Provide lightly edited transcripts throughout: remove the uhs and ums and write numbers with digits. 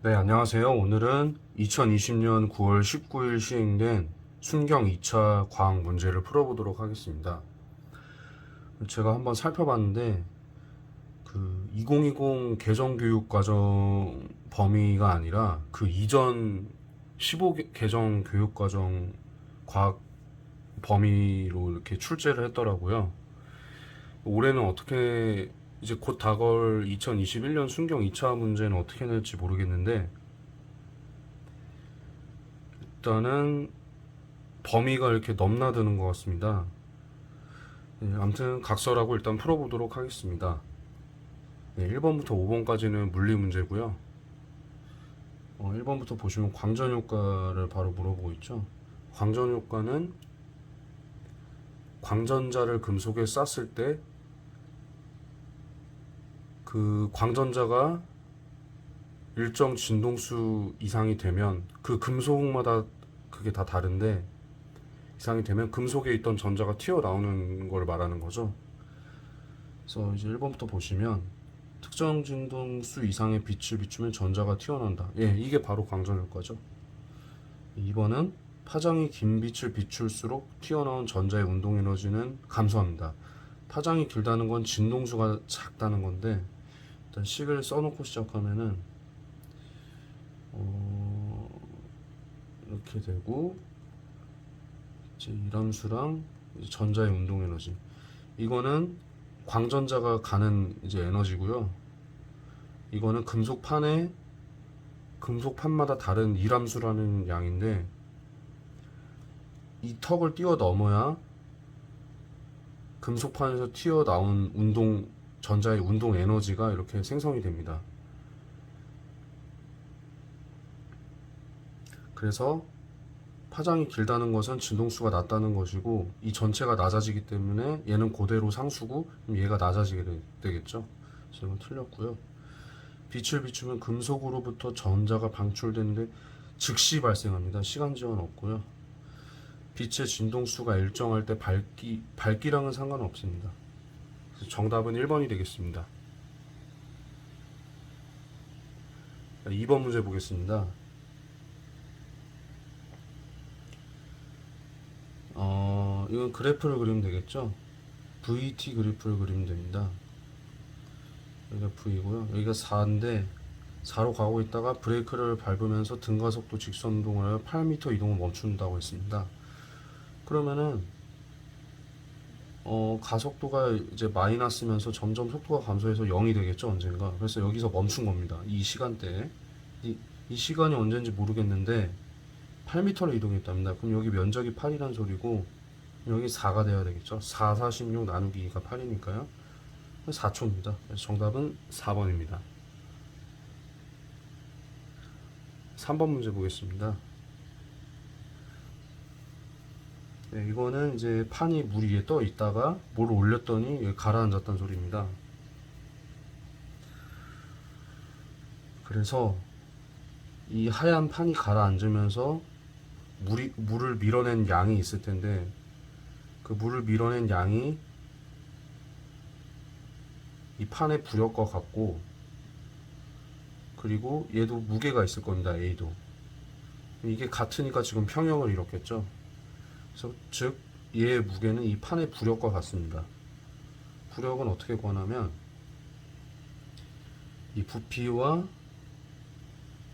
네, 안녕하세요. 오늘은 2020년 9월 19일 시행된 순경 2차 과학 문제를 풀어보도록 하겠습니다. 제가 한번 살펴봤는데, 2020 개정교육과정 범위가 아니라 그 이전 15 개정교육과정 과학 범위로 이렇게 출제를 했더라고요. 올해는 어떻게, 이제 곧 다가올 2021년 순경 2차 문제는 어떻게 낼지 모르겠는데, 일단은 범위가 이렇게 넘나드는 것 같습니다. 네, 아무튼 각설하고 일단 풀어보도록 하겠습니다. 네, 1번부터 5번까지는 물리 문제고요. 1번부터 보시면 광전 효과를 바로 물어보고 있죠. 광전 효과는 광전자를 금속에 쌌을 때 그 광전자가 일정 진동수 이상이 되면 그 금속마다 그게 다 다른데 이상이 되면 금속에 있던 전자가 튀어나오는 걸 말하는 거죠. 그래서 이제 1번부터 보시면 특정 진동수 이상의 빛을 비추면 전자가 튀어나온다. 예, 이게 바로 광전 효과죠. 2번은 파장이 긴 빛을 비출수록 튀어나온 전자의 운동 에너지는 감소합니다. 파장이 길다는 건 진동수가 작다는 건데 일단 식을 써놓고 시작하면은 어, 이렇게 되고 이제 이람수랑 전자의 운동 에너지 이거는 광전자가 가는 이제 에너지고요. 이거는 금속판마다 다른 이람수라는 양인데 이 턱을 뛰어넘어야 금속판에서 튀어나온 전자의 운동 에너지가 이렇게 생성이 됩니다. 그래서 파장이 길다는 것은 진동수가 낮다는 것이고 이 전체가 낮아지기 때문에 얘는 그대로 상수고 얘가 낮아지게 되겠죠. 그래서 이건 틀렸고요. 빛을 비추면 금속으로부터 전자가 방출되는데 즉시 발생합니다. 시간 지연 없고요. 빛의 진동수가 일정할 때 밝기랑은 상관없습니다. 정답은 1번이 되겠습니다. 2번 문제 보겠습니다. 이건 그래프를 그리면 되겠죠? VT 그래프를 그리면 됩니다. 여기가 V고요. 여기가 4인데 4로 가고 있다가 브레이크를 밟으면서 등가속도 직선 운동을 하여 8m 이동을 멈춘다고 했습니다. 그러면은 가속도가 이제 마이너스면서 점점 속도가 감소해서 0이 되겠죠, 언젠가. 그래서 여기서 멈춘 겁니다. 이 시간대에. 이 시간이 언제인지 모르겠는데 8m를 이동했답니다. 그럼 여기 면적이 8이란 소리고 여기 4가 돼야 되겠죠. 4, 46 나누기 2가 8이니까요. 4초입니다. 그래서 정답은 4번입니다. 3번 문제 보겠습니다. 네, 이거는 이제 판이 물 위에 떠 있다가 물을 올렸더니 가라앉았다는 소리입니다. 그래서 이 하얀 판이 가라앉으면서 물을 밀어낸 양이 있을 텐데 그 물을 밀어낸 양이 이 판의 부력과 같고 그리고 얘도 무게가 있을 겁니다. A도. 이게 같으니까 지금 평형을 이뤘겠죠. 그래서 즉 얘의 무게는 이 판의 부력과 같습니다. 부력은 어떻게 구하냐면 이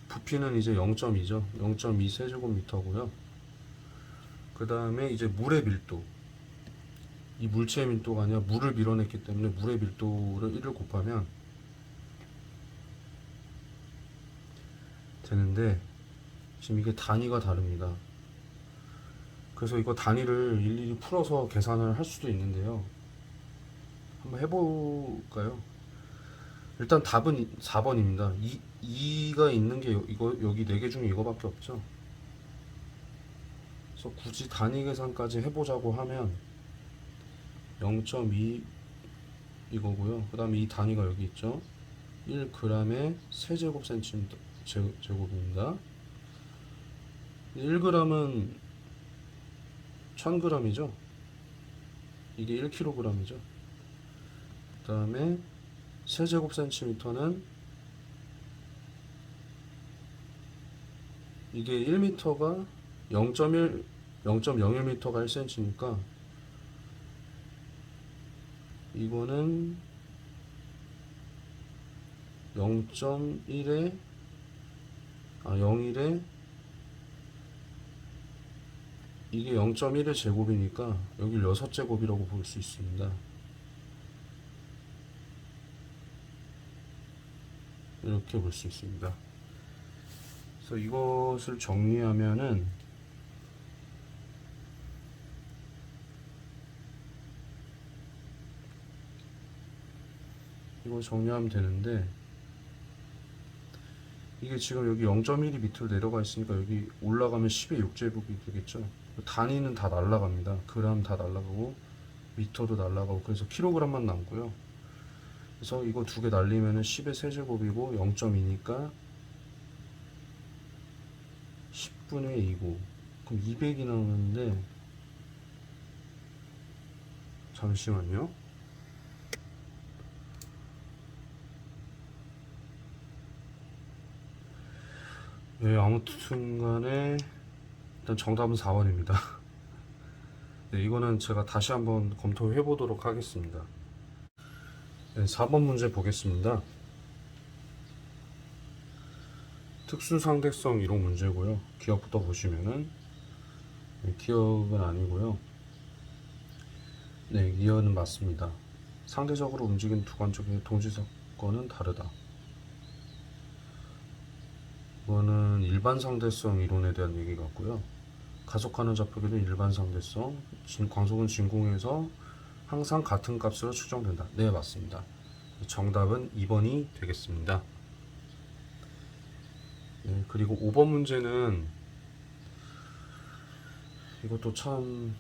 부피는 이제 0.2죠. 0.2 세제곱미터고요. 그 다음에 이제 물의 밀도. 이 물체의 밀도가 아니라 물을 밀어냈기 때문에 물의 밀도를 1을 곱하면 되는데 지금 이게 단위가 다릅니다. 그래서 이거 단위를 일일이 풀어서 계산을 할 수도 있는데요. 한번 해볼까요? 일단 답은 4번입니다. 2가 있는 게 여기 4개 중에 이거밖에 없죠. 그래서 굳이 단위 계산까지 해보자고 하면 0.2 이거고요. 그 다음에 이 단위가 여기 있죠. 1g의 세제곱 센티미터 제곱입니다. 1g은 1000g이죠. 이게 1kg이죠. 그 다음에 세제곱 센티미터는 이게 1m가 0.1, 0.01m가 1cm니까 이거는 0.1에 0일에 이게 0.1의 제곱이니까 여기 6제곱이라고 볼 수 있습니다. 이렇게 볼 수 있습니다. 그래서 이것을 정리하면은 이거 정리하면 되는데, 이게 지금 여기 0.1이 밑으로 내려가 있으니까 여기 올라가면 10의 6제곱이 되겠죠. 단위는 다 날라갑니다. 그램 다 날라가고 미터도 날라가고, 그래서 킬로그램만 남고요. 그래서 이거 두 개 날리면은 10의 세제곱이고 0.2니까 10분의 2고, 그럼 200이 나오는데, 잠시만요. 네, 아무튼 간에 일단 정답은 4번입니다. 네, 이거는 제가 다시 한번 검토해 보도록 하겠습니다. 네, 4번 문제 보겠습니다. 특수상대성 이론 문제고요. 기억부터 보시면은, 네, 기억은 아니고요. 네, 기억은 맞습니다. 상대적으로 움직이는 두관적인 동지사건은 다르다. 이거는 일반 상대성 이론에 대한 얘기 같고요. 가속하는 좌표계는 일반 상대성, 광속은 진공에서 항상 같은 값으로 측정된다. 네, 맞습니다. 정답은 2번이 되겠습니다. 네, 그리고 5번 문제는 이것도 참,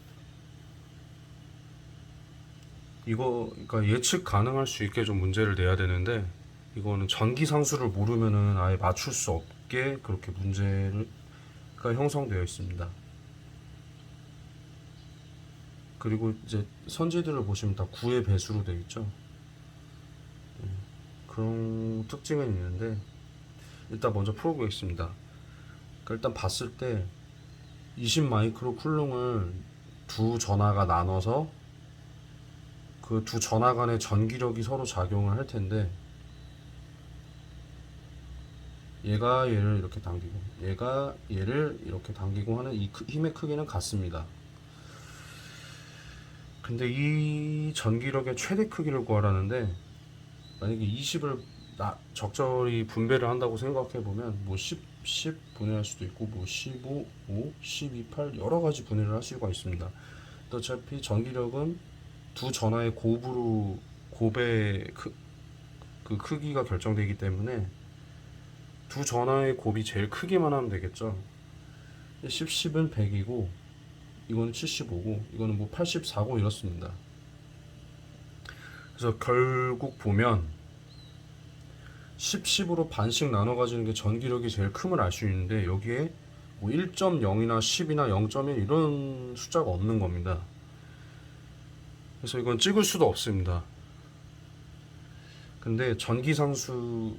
그러니까 예측 가능할 수 있게 좀 문제를 내야 되는데, 이거는 전기상수를 모르면은 아예 맞출 수 없게 그렇게 문제가 형성되어 있습니다. 그리고 이제 선지들을 보시면 다 9의 배수로 되어 있죠. 그런 특징은 있는데, 일단 먼저 풀어보겠습니다. 그러니까 일단 봤을 때 20 마이크로 쿨롱을 두 전하가 나눠서 그 두 전하 간의 전기력이 서로 작용을 할 텐데, 얘가 얘를 이렇게 당기고 얘가 얘를 이렇게 당기고 하는 이 힘의 크기는 같습니다. 근데 이 전기력의 최대 크기를 구하라는데, 만약에 20을 적절히 분배를 한다고 생각해 보면 뭐 10 분해할 수도 있고 뭐 15, 5, 12, 8 여러 가지 분해를 할 수가 있습니다. 어차피 전기력은 두 전하의 곱의 그 크기가 결정되기 때문에 두 전하의 곱이 제일 크기만 하면 되겠죠. 10은 100이고 이거는 75고 이거는 뭐 84고 이렇습니다. 그래서 결국 보면 10으로 반씩 나눠 가지는 게 전기력이 제일 큼을 알 수 있는데, 여기에 뭐 1.0이나 10이나 0.1 이런 숫자가 없는 겁니다. 그래서 이건 찍을 수도 없습니다. 근데 전기상수,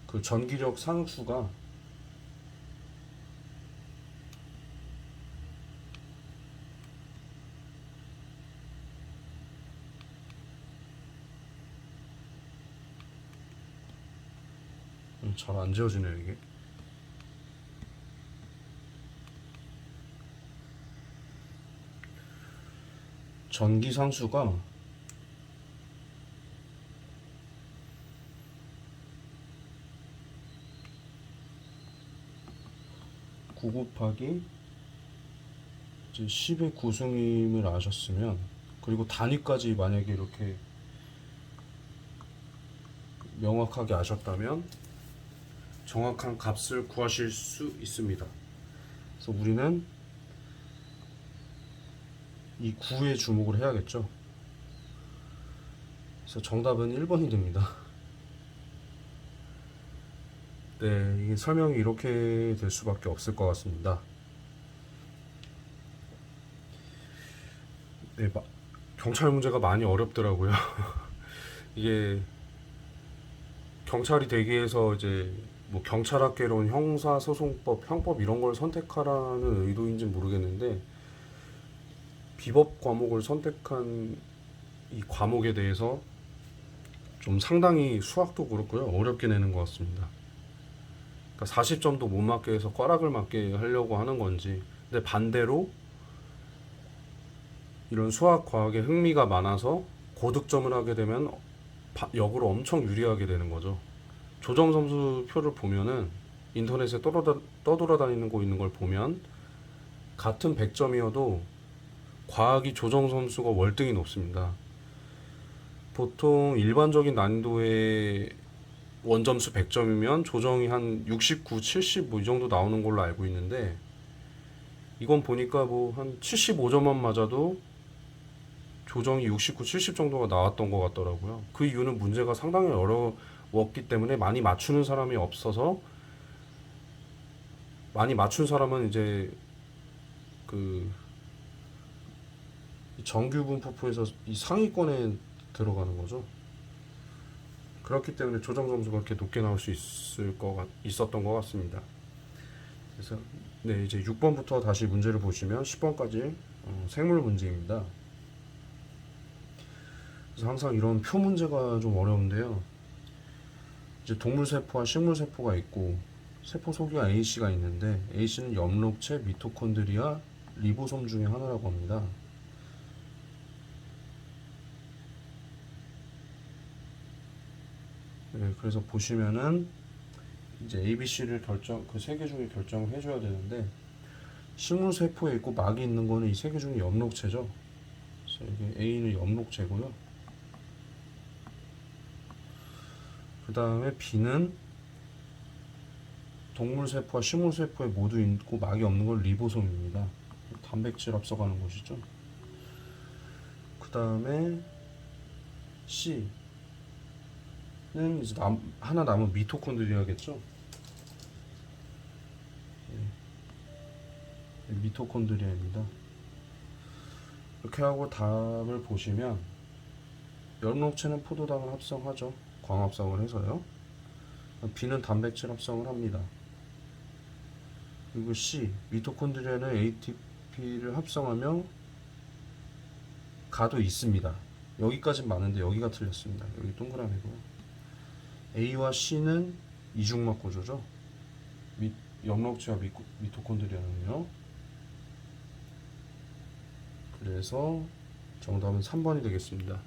그 전기력 상수가 잘 안 지워지네요, 이게. 전기상수가 9 곱하기 이제 10의 구승임을 아셨으면, 그리고 단위까지 만약에 이렇게 명확하게 아셨다면 정확한 값을 구하실 수 있습니다. 그래서 우리는 이 9에 주목을 해야겠죠. 그래서 정답은 1번이 됩니다. 네, 이게 설명이 이렇게 될 수밖에 없을 것 같습니다. 네, 경찰 문제가 많이 어렵더라고요. 이게 경찰이 되기 위해서 이제 뭐 경찰학개론, 형사소송법, 형법 이런 걸 선택하라는 의도인지 모르겠는데 비법 과목을 선택한 이 과목에 대해서 좀 상당히 수학도 그렇고요. 어렵게 내는 것 같습니다. 그러니까 40점도 못 맞게 해서 꽈락을 맞게 하려고 하는 건지. 근데 반대로 이런 수학, 과학에 흥미가 많아서 고득점을 하게 되면 역으로 엄청 유리하게 되는 거죠. 조정 점수 표를 보면은 인터넷에 떠돌아다니는 거 있는 걸 보면 같은 100점이어도 과학이 조정 점수가 월등히 높습니다. 보통 일반적인 난이도의 원점수 100점이면 조정이 한 69, 70 뭐 이 정도 나오는 걸로 알고 있는데 이건 보니까 뭐 한 75점만 맞아도 조정이 69, 70 정도가 나왔던 것 같더라고요. 그 이유는 문제가 상당히 어려웠기 때문에 많이 맞추는 사람이 없어서 많이 맞춘 사람은 이제 그 정규 분포표에서 이 상위권에 들어가는 거죠. 그렇기 때문에 조정 점수가 그렇게 높게 나올 수 있었던 것 같습니다. 그래서 네, 이제 6번부터 다시 문제를 보시면 10번까지 생물 문제입니다. 그래서 항상 이런 표 문제가 좀 어려운데요. 이제 동물 세포와 식물 세포가 있고 세포 소개가 A씨가 있는데 A씨는 엽록체, 미토콘드리아, 리보솜 중에 하나라고 합니다. 네, 그래서 보시면은 이제 A, B, C를 그 세 개 중에 결정을 해줘야 되는데 식물 세포에 있고 막이 있는 거는 이 세 개 중에 엽록체죠. 그래서 이게 A는 엽록체고요. 그 다음에 B는 동물 세포와 식물 세포에 모두 있고 막이 없는 건 리보솜입니다. 단백질 앞서가는 곳이죠. 그 다음에 C는 이제 하나 남은 미토콘드리아겠죠. 미토콘드리아입니다. 이렇게 하고 답을 보시면 엽록체는 포도당을 합성하죠. 광합성을 해서요. B는 단백질 합성을 합니다. 그리고 C, 미토콘드리아는 ATP를 합성하며 가도 있습니다. 여기까진 맞는데 여기가 틀렸습니다. 여기 동그라미고요. A와 C는 이중막 구조죠. 엽록체와 미토콘드리아는요. 그래서 정답은 3번이 되겠습니다.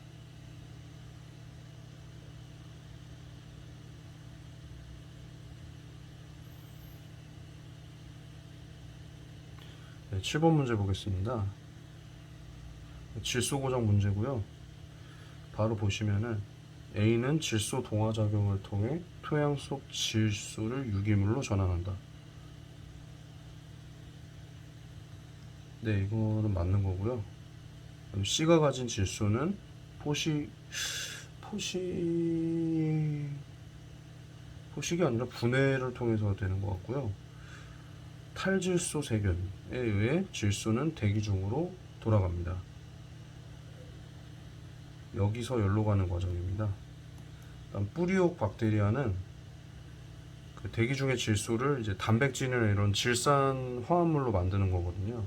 네, 7번 문제 보겠습니다. 질소 고정 문제고요. 바로 보시면은 A는 질소 동화 작용을 통해 토양 속 질소를 유기물로 전환한다. 네, 이거는 맞는 거고요. 그럼 C가 가진 질소는 포식이 아니라 분해를 통해서 되는 것 같고요. 탈질소 세균에 의해 질소는 대기 중으로 돌아갑니다. 여기서 열로 가는 과정입니다. 다음 뿌리옥 박테리아는 그 대기 중의 질소를 이제 단백질이나 이런 질산 화합물로 만드는 거거든요.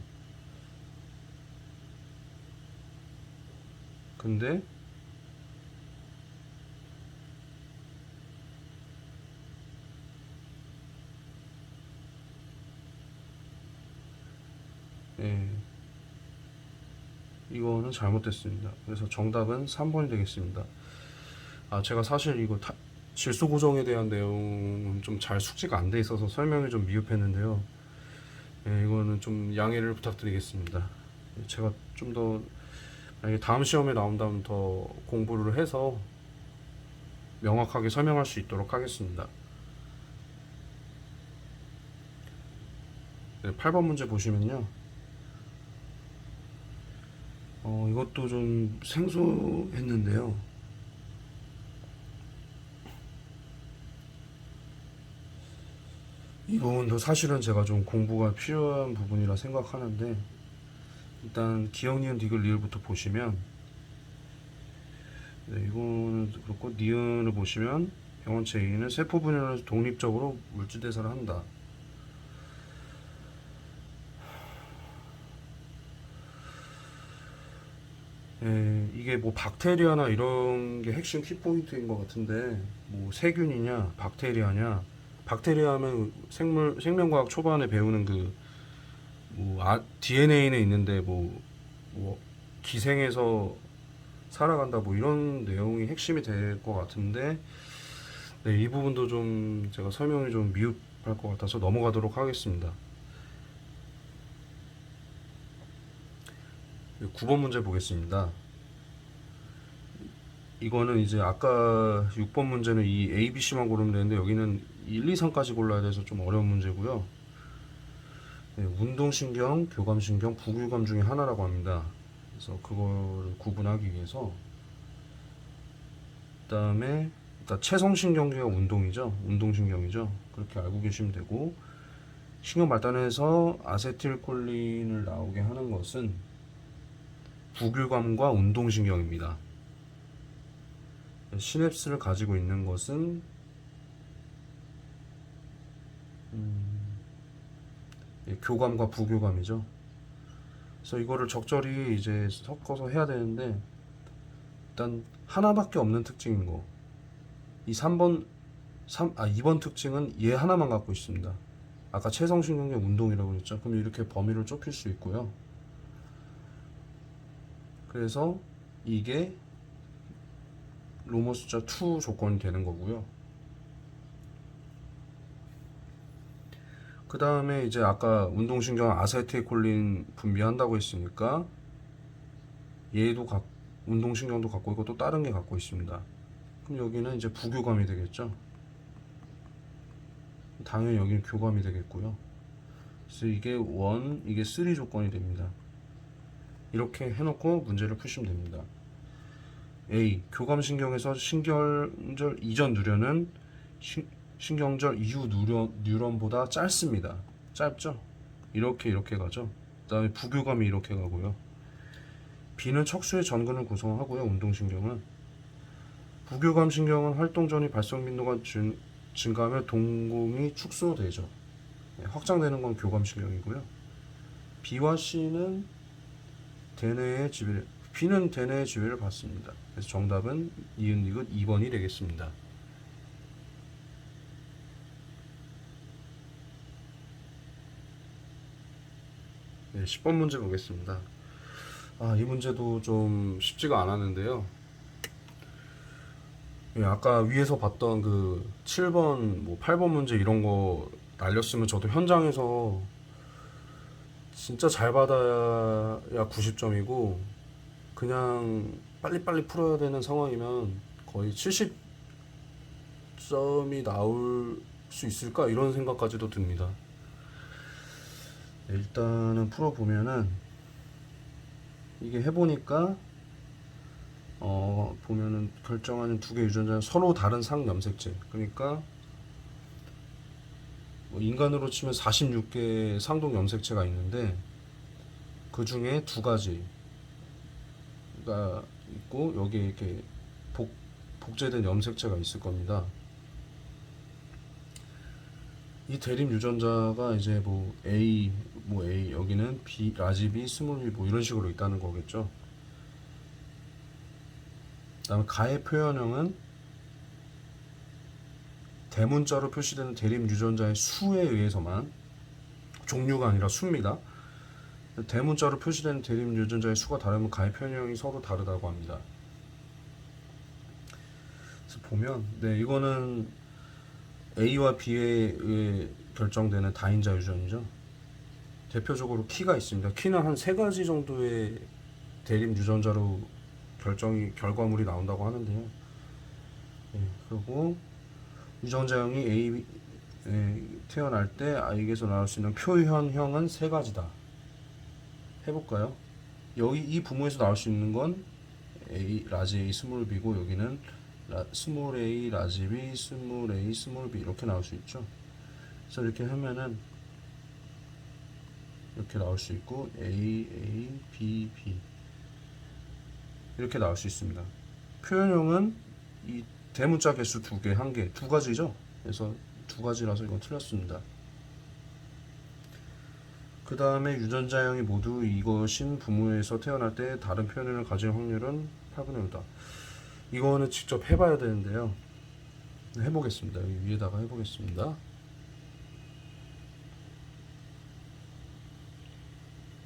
근데 예, 이거는 잘못됐습니다. 그래서 정답은 3번이 되겠습니다. 제가 사실 이거 질소 고정에 대한 내용은 좀 잘 숙지가 안 돼 있어서 설명이 좀 미흡했는데요. 예, 이거는 좀 양해를 부탁드리겠습니다. 제가 좀 더 다음 시험에 나온다면 더 공부를 해서 명확하게 설명할 수 있도록 하겠습니다. 네, 8번 문제 보시면요. 이것도 좀 생소했는데요. 이 부분도 사실은 제가 좀 공부가 필요한 부분이라 생각하는데 일단 기억, 니은, 디귿, 리을부터 보시면 네, 이거는 그렇고 니은을 보시면 병원체 A는 세포 분열에서 독립적으로 물질 대사를 한다. 이게 뭐 박테리아나 이런 게 핵심 키포인트인 것 같은데, 뭐 세균이냐 박테리아냐. 박테리아 하면 생명과학 초반에 배우는 DNA는 있는데 뭐 기생해서 살아간다 뭐 이런 내용이 핵심이 될 것 같은데, 네, 이 부분도 좀 제가 설명이 좀 미흡할 것 같아서 넘어가도록 하겠습니다. 9번 문제 보겠습니다. 이거는 이제 아까 6번 문제는 이 A, B, C만 고르면 되는데 여기는 1, 2, 3까지 골라야 돼서 좀 어려운 문제고요. 네, 운동신경, 교감신경, 부교감 중에 하나라고 합니다. 그래서 그거를 구분하기 위해서 그다음에 일단 채성신경계가 운동신경이죠. 그렇게 알고 계시면 되고, 신경 발달해서 아세틸콜린을 나오게 하는 것은 부교감과 운동신경입니다. 시냅스를 가지고 있는 것은 교감과 부교감이죠. 그래서 이거를 적절히 이제 섞어서 해야 되는데, 일단 하나밖에 없는 특징인 거. 이 2번 특징은 얘 하나만 갖고 있습니다. 아까 채성신경계 운동이라고 했죠. 그럼 이렇게 범위를 좁힐 수 있고요. 그래서 이게 로머 숫자 2 조건이 되는 거고요. 그 다음에 이제 아까 운동신경 아세틸콜린 분비한다고 했으니까 얘도 운동신경도 갖고 있고 또 다른 게 갖고 있습니다. 그럼 여기는 이제 부교감이 되겠죠. 당연히 여기는 교감이 되겠고요. 그래서 이게 1, 이게 3 조건이 됩니다. 이렇게 해놓고 문제를 푸시면 됩니다. A. 교감신경에서 신경절 이전 누련은 신경절 이후 뉴런보다 짧습니다. 짧죠? 이렇게 가죠. 그 다음에 부교감이 이렇게 가고요. B는 척수의 전근을 구성하고요. 운동신경은. 부교감 신경은 활동 전이 발성 빈도가 증가하며 동공이 축소되죠. 확장되는 건 교감신경이고요. B와 C는 B는 대뇌의 지배를 받습니다. 그래서 정답은 이은 2번이 되겠습니다. 네, 10번 문제 보겠습니다. 이 문제도 좀 쉽지가 않았는데요. 아까 위에서 봤던 그 7번, 뭐 8번 문제 이런 거 날렸으면 저도 현장에서 진짜 잘 받아야 90점이고 그냥 빨리빨리 풀어야 되는 상황이면 거의 70점이 나올 수 있을까 이런 생각까지도 듭니다. 일단은 풀어보면은 이게 해보니까 보면은 결정하는 두 개 유전자는 서로 다른 상염색체, 그러니까 뭐 인간으로 치면 46개 상동 염색체가 있는데 그 중에 두 가지가 있고 여기에 이렇게 복제된 염색체가 있을 겁니다. 이 대립 유전자가 이제 뭐 A 여기는 B, 라지 B, 스몰 B 뭐 이런 식으로 있다는 거겠죠. 그다음에 가의 표현형은 대문자로 표시되는 대립 유전자의 수에 의해서만, 종류가 아니라 수입니다. 대문자로 표시되는 대립 유전자의 수가 다르면 가의 표현형이 서로 다르다고 합니다. 그래서 보면 이거는 A와 B에 의해 결정되는 다인자 유전이죠. 대표적으로 키가 있습니다. 키는 한 3가지 정도의 대립 유전자로 결과물이 나온다고 하는데요. 그리고 유전자형이 A 태어날 때 아이에게서 나올 수 있는 표현형은 3가지다. 해볼까요? 여기 이 부모에서 나올 수 있는 건 A, 라지 A, 스몰 B고 여기는 스몰 A, 라지 B, 스몰 A, 스몰 B 이렇게 나올 수 있죠. 그래서 이렇게 하면은 이렇게 나올 수 있고 A, B, B 이렇게 나올 수 있습니다. 표현형은 이 대문자 개수 2개, 1개, 두 가지죠. 그래서 두 가지라서 이건 틀렸습니다. 그 다음에 유전자형이 모두 이것인 부모에서 태어날 때 다른 표현을 가질 확률은 8분의 1이다. 이거는 직접 해봐야 되는데요. 해보겠습니다. 여기 위에다가 해보겠습니다.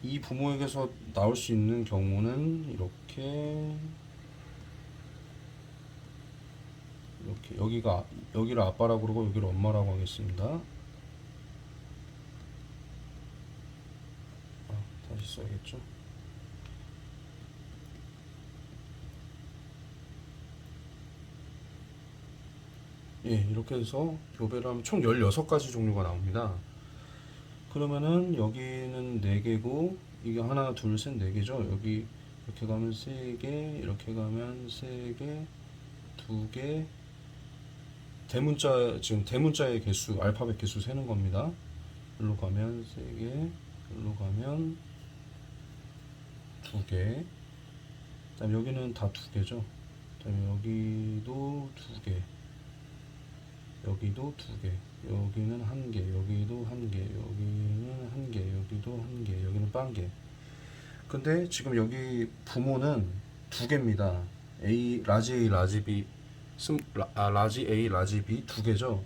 이 부모에게서 나올 수 있는 경우는 이렇게 여기를 아빠라고 그러고 여기를 엄마라고 하겠습니다. 다시 써야겠죠. 예, 이렇게 해서 교배를 하면 총 16가지 종류가 나옵니다. 그러면은 여기는 4개고 이게 하나, 둘, 셋, 4개죠. 여기 이렇게 가면 3개, 이렇게 가면 3개, 2개. 지금 대문자의 개수, 알파벳 개수 세는 겁니다. 여기로 가면 3개, 여기로 가면 2개. 그다음에 여기는 다 2개죠. 그다음에 여기도 2개. 여기도 2개, 여기는 1개, 여기도 1개, 여기는 1개, 여기도 1개, 여기는 0개. 근데 지금 여기 부모는 2개입니다. 라지 A, 라지 B, 라지 A, 라지 B 2개죠.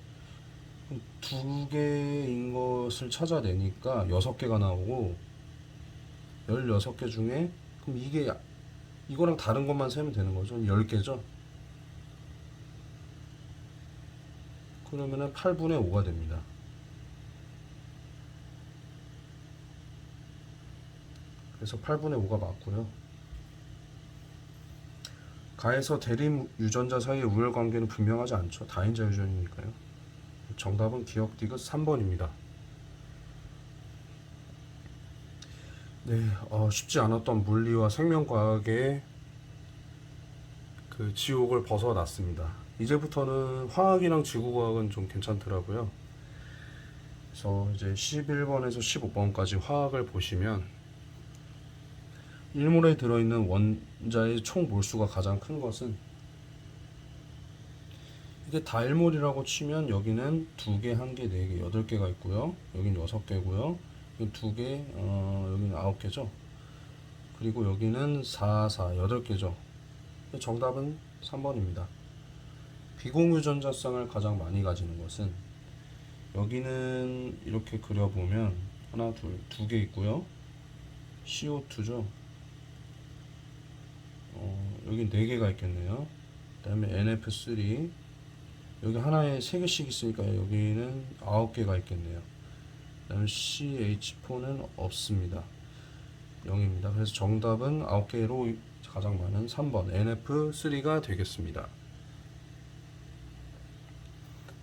2개인 것을 찾아내니까 6개가 나오고 16개 중에 그럼 이거랑 다른 것만 세면 되는 거죠. 10개죠. 그러면은 8분의 5가 됩니다. 그래서 8분의 5가 맞고요. 가에서 대립 유전자 사이의 우열 관계는 분명하지 않죠. 다인자 유전이니까요. 정답은 기억 디귿 3번입니다. 네, 쉽지 않았던 물리와 생명과학의 그 지옥을 벗어났습니다. 이제부터는 화학이랑 지구과학은 좀 괜찮더라고요. 그래서 이제 11번에서 15번까지 화학을 보시면 일몰에 들어있는 원자의 총 몰수가 가장 큰 것은 이게 다 일몰이라고 치면 여기는 2개, 1개, 4개, 8개가 있고요. 여기는 6개고요. 여기 2개, 여기는 9개죠. 그리고 여기는 4, 8개죠. 정답은 3번입니다. 비공유전자성을 가장 많이 가지는 것은 여기는 이렇게 그려보면 하나, 둘, 2개 있고요. CO2죠. 여기 4개가 있겠네요. 그 다음에 NF3 여기 하나에 3개씩 있으니까 여기는 9개가 있겠네요. 그 다음에 CH4는 없습니다. 0입니다. 그래서 정답은 9개로 가장 많은 3번 NF3가 되겠습니다.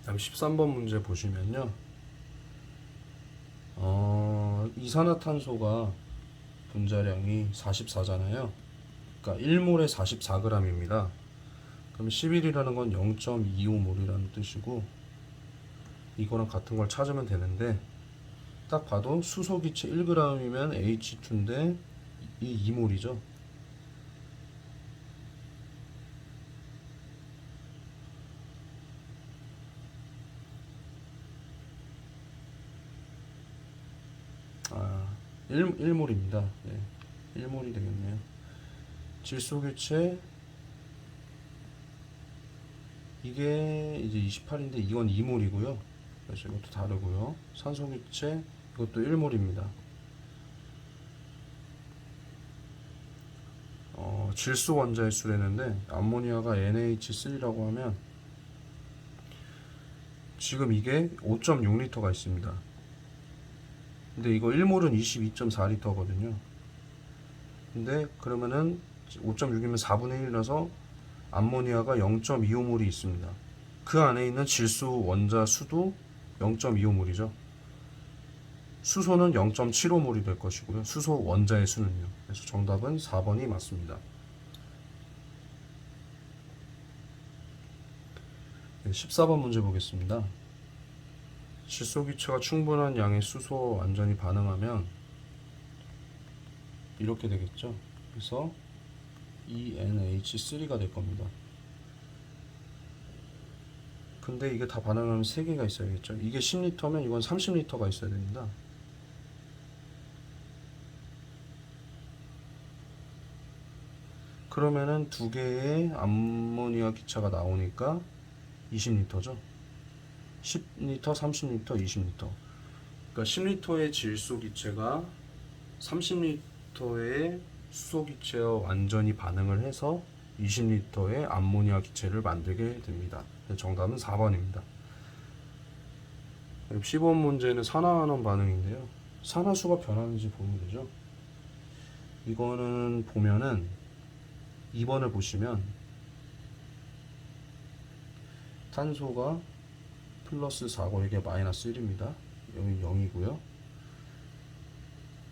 다음 13번 문제 보시면요. 이산화탄소가 분자량이 44잖아요. 그러니까 1몰에 44g입니다. 그럼 11이라는 건 0.25몰이라는 뜻이고 이거랑 같은 걸 찾으면 되는데 딱 봐도 수소기체 1g이면 H2인데 이 2몰이죠. 아, 1몰입니다. 네, 1몰이 되겠네요. 질소교체 이게 이제 28인데 이건 2몰이고요. 그래서 이것도 다르고요. 산소교체 이것도 1몰입니다. 질소 원자의 수랬는데 암모니아가 NH3라고 하면 지금 이게 5.6리터가 있습니다. 근데 이거 1몰은 22.4리터거든요. 근데 그러면은 5.6이면 4분의 1이라서 암모니아가 0.25몰이 있습니다. 그 안에 있는 질소 원자 수도 0.25몰이죠. 수소는 0.75몰이 될 것이고요. 수소 원자의 수는요. 그래서 정답은 4번이 맞습니다. 네, 14번 문제 보겠습니다. 질소기체가 충분한 양의 수소 완전히 반응하면 이렇게 되겠죠. 그래서 ENH3가 될 겁니다. 근데 이게 다 반응하면 3개가 있어야겠죠. 이게 10리터면 이건 30리터가 있어야 됩니다. 그러면은 2개의 암모니아 기차가 나오니까 20리터죠. 10리터, 30리터, 20리터. 그러니까 10리터의 질소 기체가 30리터의 수소 기체와 완전히 반응을 해서 20리터의 암모니아 기체를 만들게 됩니다. 정답은 4번입니다. 10번 문제는 산화환원 반응인데요. 산화수가 변하는지 보면 되죠. 이거는 보면은 2번을 보시면 탄소가 플러스 4고 이게 마이너스 1입니다. 여기 0이고요.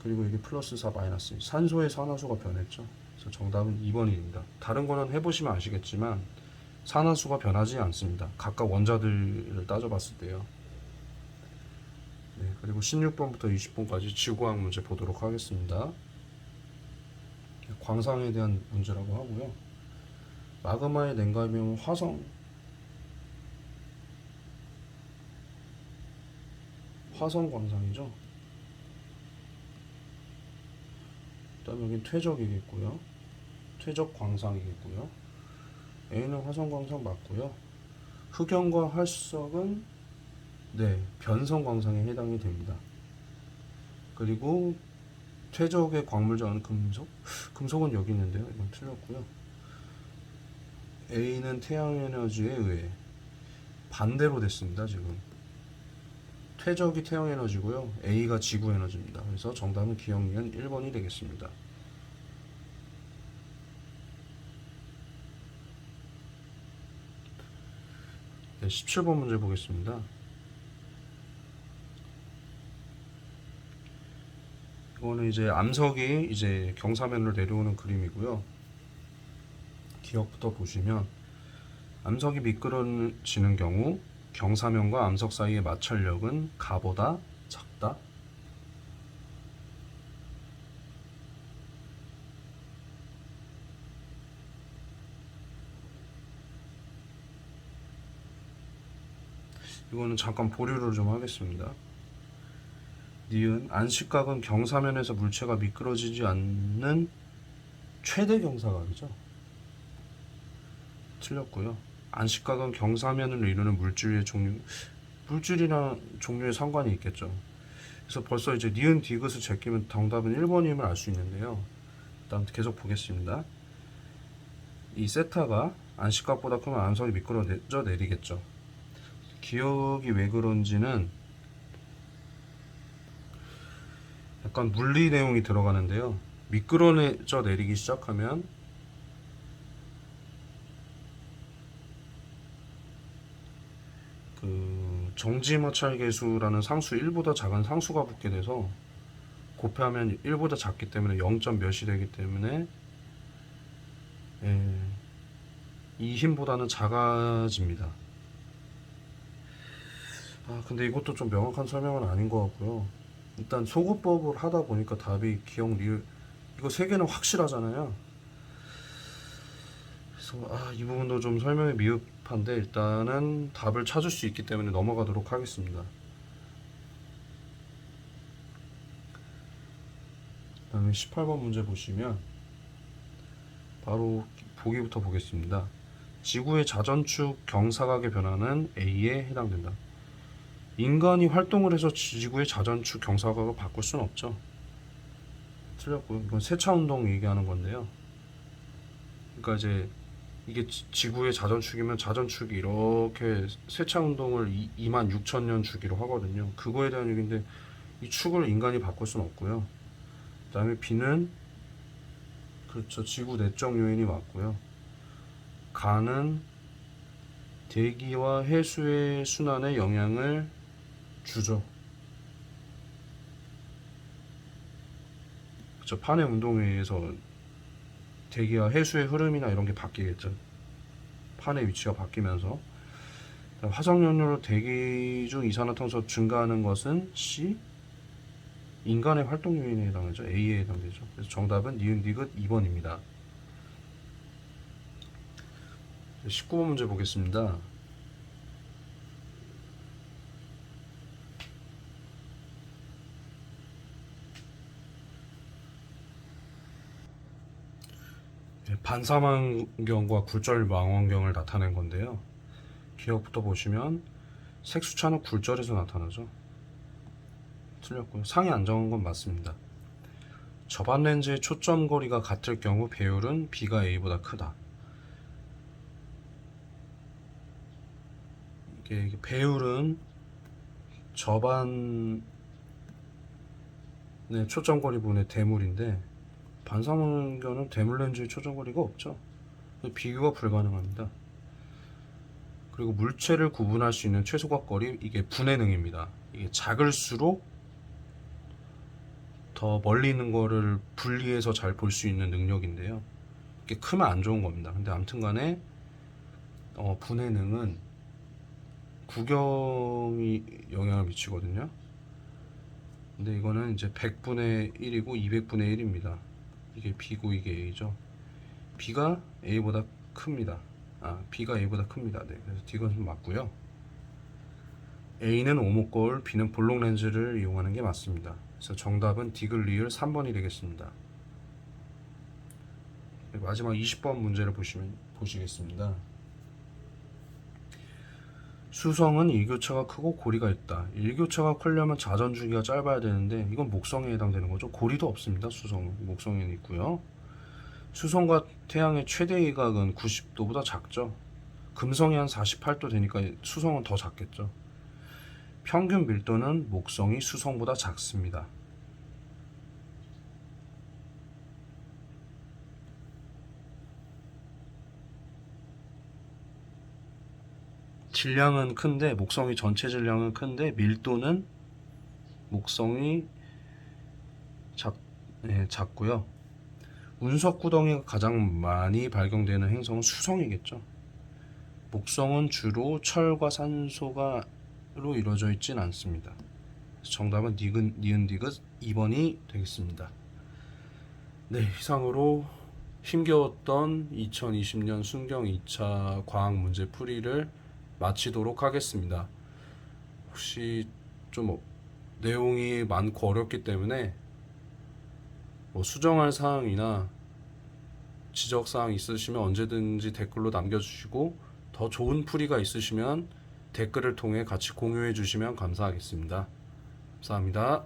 그리고 이게 플러스 4 마이너스 1. 산소의 산화수가 변했죠. 그래서 정답은 2번입니다. 다른 거는 해보시면 아시겠지만 산화수가 변하지 않습니다. 각각 원자들을 따져봤을 때요. 네, 그리고 16번부터 20번까지 지구과학 문제 보도록 하겠습니다. 광상에 대한 문제라고 하고요. 마그마의 냉각이면 화성 광상이죠. 그다음에 여기 퇴적이겠고요. 퇴적 광상이겠고요. A는 화성 광상 맞고요. 흑연과 활석은 네, 변성 광상에 해당이 됩니다. 그리고 퇴적의 광물자는 금속은 여기 있는데요. 이건 틀렸고요. A는 태양 에너지에 의해 반대로 됐습니다. 지금 퇴적이 태양 에너지고요. A가 지구 에너지입니다. 그래서 정답은 기억니은 1번이 되겠습니다. 네, 17번 문제 보겠습니다. 이거는 이제 암석이 이제 경사면으로 내려오는 그림이고요. 기억부터 보시면 암석이 미끄러지는 경우 경사면과 암석 사이의 마찰력은 가보다 작다. 이거는 잠깐 보류를 좀 하겠습니다. 니은 안식각은 경사면에서 물체가 미끄러지지 않는 최대 경사각이죠. 틀렸고요. 안식각은 경사면을 이루는 물질의 종류, 물질이나 종류에 상관이 있겠죠. 그래서 벌써 이제 니은 디귿을 제끼면 정답은 1번임을 알 수 있는데요. 일단 계속 보겠습니다. 이 세타가 안식각보다 크면 암석이 미끄러져 내리겠죠. 기억이 왜 그런지는 약간 물리 내용이 들어가는데요. 미끄러져 내리기 시작하면 그 정지마찰계수라는 상수 1보다 작은 상수가 붙게 돼서 곱하면 1보다 작기 때문에 0. 몇이 되기 때문에 이 힘보다는 작아집니다. 근데 이것도 좀 명확한 설명은 아닌 것 같고요. 일단 소구법을 하다 보니까 답이 기억 리을 이거 세 개는 확실하잖아요. 그래서 이 부분도 좀 설명이 미흡한데 일단은 답을 찾을 수 있기 때문에 넘어가도록 하겠습니다. 그다음에 18번 문제 보시면 바로 보기부터 보겠습니다. 지구의 자전축 경사각의 변화는 A에 해당된다. 인간이 활동을 해서 지구의 자전축 경사각을 바꿀 수는 없죠. 틀렸고요. 이건 세차운동 얘기하는 건데요. 그러니까 이제 이게 지구의 자전축이면 자전축이 이렇게 세차운동을 26,000년 주기로 하거든요. 그거에 대한 얘기인데 이 축을 인간이 바꿀 수는 없고요. 그 다음에 B는 그렇죠. 지구 내적 요인이 맞고요. 가는 대기와 해수의 순환에 영향을 주죠. 그렇죠. 판의 운동에 의해서 대기와 해수의 흐름이나 이런 게 바뀌겠죠. 판의 위치가 바뀌면서 화석연료로 대기 중 이산화탄소 증가하는 것은 C 인간의 활동 요인에 해당하죠. A에 해당되죠. 그래서 정답은 니은 디귿 2번입니다. 19번 문제 보겠습니다. 반사망경과 굴절망원경을 나타낸 건데요. 기억부터 보시면 색수차는 굴절에서 나타나죠. 틀렸고요. 상이 안 정한 건 맞습니다. 접안 렌즈의 초점 거리가 같을 경우 배율은 B가 A보다 크다. 이게 배율은 접안의 초점 거리 분의 대물인데 반사망경은 대물 렌즈의 초점 거리가 없죠. 비교가 불가능합니다. 그리고 물체를 구분할 수 있는 최소각거리, 이게 분해능입니다. 이게 작을수록 더 멀리 있는 거를 분리해서 잘 볼 수 있는 능력인데요. 이게 크면 안 좋은 겁니다. 근데 아무튼 간에 분해능은 구경이 영향을 미치거든요. 근데 이거는 이제 100분의 1이고 200분의 1입니다. 이게 B고 이게 A죠. B가 A보다 큽니다. B가 A보다 큽니다. 네, 그래서 D건 맞고요. A는 오목거울, B는 볼록 렌즈를 이용하는 게 맞습니다. 그래서 정답은 디글리을 3번이 되겠습니다. 마지막 20번 문제를 보시겠습니다. 수성은 일교차가 크고 고리가 있다. 일교차가 크려면 자전주기가 짧아야 되는데 이건 목성에 해당되는 거죠. 고리도 없습니다. 수성은 목성에는 있고요. 수성과 태양의 최대 이각은 90도보다 작죠. 금성이 한 48도 되니까 수성은 더 작겠죠. 평균 밀도는 목성이 수성보다 작습니다. 질량은 큰데, 목성이 전체 질량은 큰데 밀도는 목성이 작고요. 운석 구덩이가 가장 많이 발견되는 행성은 수성이겠죠. 목성은 주로 철과 산소로 이루어져 있진 않습니다. 정답은 니은디귿 2번이 되겠습니다. 네, 이상으로 힘겨웠던 2020년 순경 2차 과학 문제 풀이를 마치도록 하겠습니다. 혹시 좀 내용이 많고 어렵기 때문에 수정할 사항이나 지적 사항 있으시면 언제든지 댓글로 남겨주시고, 더 좋은 풀이가 있으시면 댓글을 통해 같이 공유해 주시면 감사하겠습니다. 감사합니다.